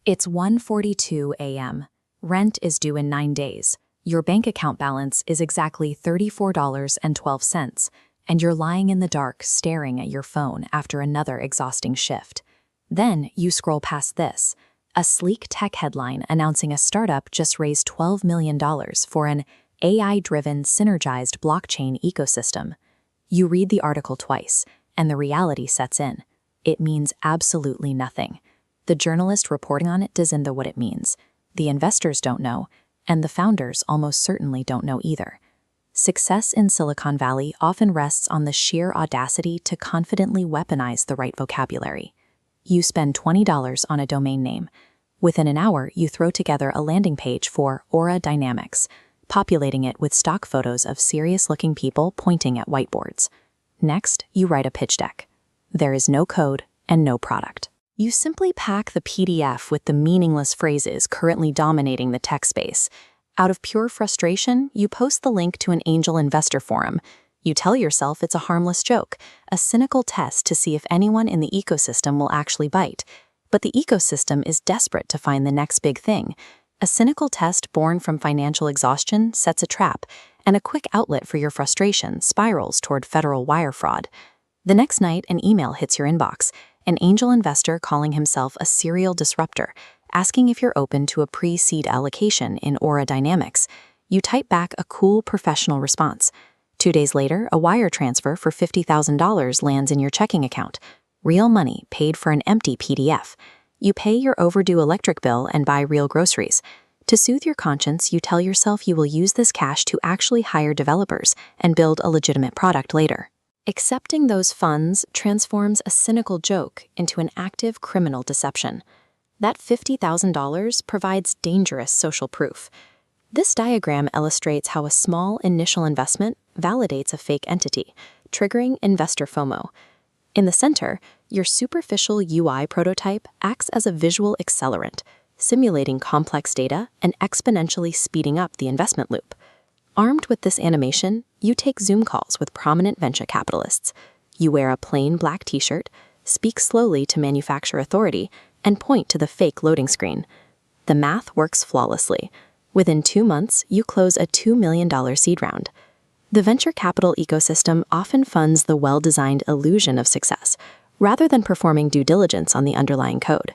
It's 1:42 a.m. Rent is due in 9 days. Your bank account balance is exactly $34.12, and you're lying in the dark staring at your phone after another exhausting shift. Then you scroll past this, a sleek tech headline announcing a startup just raised $12 million for an AI-driven synergized blockchain ecosystem. You read the article twice, and the reality sets in. It means absolutely nothing. The journalist reporting on it doesn't know what it means. The investors don't know, and the founders almost certainly don't know either. Success in Silicon Valley often rests on the sheer audacity to confidently weaponize the right vocabulary. You spend $20 on a domain name. Within an hour, you throw together a landing page for Aura Dynamics, populating it with stock photos of serious-looking people pointing at whiteboards. Next, you write a pitch deck. There is no code and no product. You simply pack the PDF with the meaningless phrases currently dominating the tech space. Out of pure frustration, you post the link to an angel investor forum. You tell yourself it's a harmless joke, a cynical test to see if anyone in the ecosystem will actually bite. But the ecosystem is desperate to find the next big thing. A cynical test born from financial exhaustion sets a trap, and a quick outlet for your frustration spirals toward federal wire fraud. The next night, an email hits your inbox, an angel investor calling himself a serial disruptor, asking if you're open to a pre-seed allocation in Aura Dynamics. You type back a cool professional response. 2 days later, a wire transfer for $50,000 lands in your checking account. Real money paid for an empty PDF. You pay your overdue electric bill and buy real groceries. To soothe your conscience, you tell yourself you will use this cash to actually hire developers and build a legitimate product later. Accepting those funds transforms a cynical joke into an active criminal deception. That $50,000 provides dangerous social proof. This diagram illustrates how a small initial investment validates a fake entity, triggering investor FOMO. In the center, your superficial UI prototype acts as a visual accelerant, simulating complex data and exponentially speeding up the investment loop. Armed with this animation, you take Zoom calls with prominent venture capitalists. You wear a plain black t-shirt, speak slowly to manufacturer authority, and point to the fake loading screen. The math works flawlessly. Within 2 months, you close a $2 million seed round. The venture capital ecosystem often funds the well-designed illusion of success, rather than performing due diligence on the underlying code.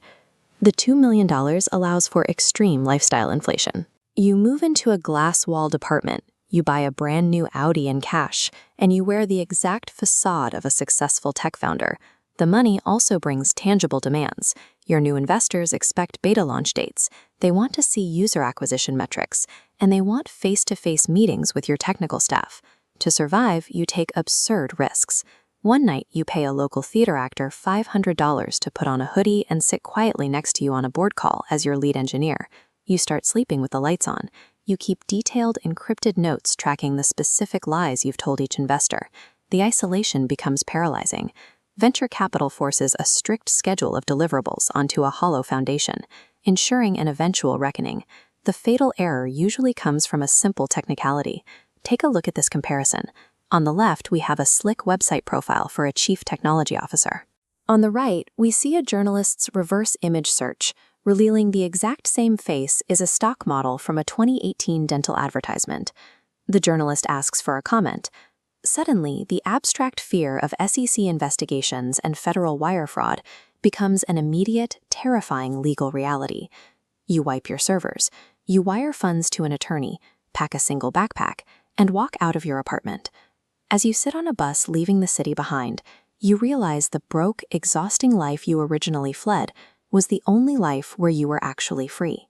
The $2 million allows for extreme lifestyle inflation. You move into a glass-walled apartment, you buy a brand new Audi in cash, and you wear the exact facade of a successful tech founder. The money also brings tangible demands. Your new investors expect beta launch dates. They want to see user acquisition metrics, and they want face-to-face meetings with your technical staff. To survive, you take absurd risks. One night, you pay a local theater actor $500 to put on a hoodie and sit quietly next to you on a board call as your lead engineer. You start sleeping with the lights on. You keep detailed encrypted notes tracking the specific lies you've told each investor. The isolation becomes paralyzing. Venture capital forces a strict schedule of deliverables onto a hollow foundation, ensuring an eventual reckoning. The fatal error usually comes from a simple technicality. Take a look at this comparison. On the left, we have a slick website profile for a chief technology officer. On the right, we see a journalist's reverse image search, revealing the exact same face is a stock model from a 2018 dental advertisement. The journalist asks for a comment. Suddenly, the abstract fear of SEC investigations and federal wire fraud becomes an immediate, terrifying legal reality. You wipe your servers, you wire funds to an attorney, pack a single backpack, and walk out of your apartment. As you sit on a bus leaving the city behind, you realize the broke, exhausting life you originally fled was the only life where you were actually free.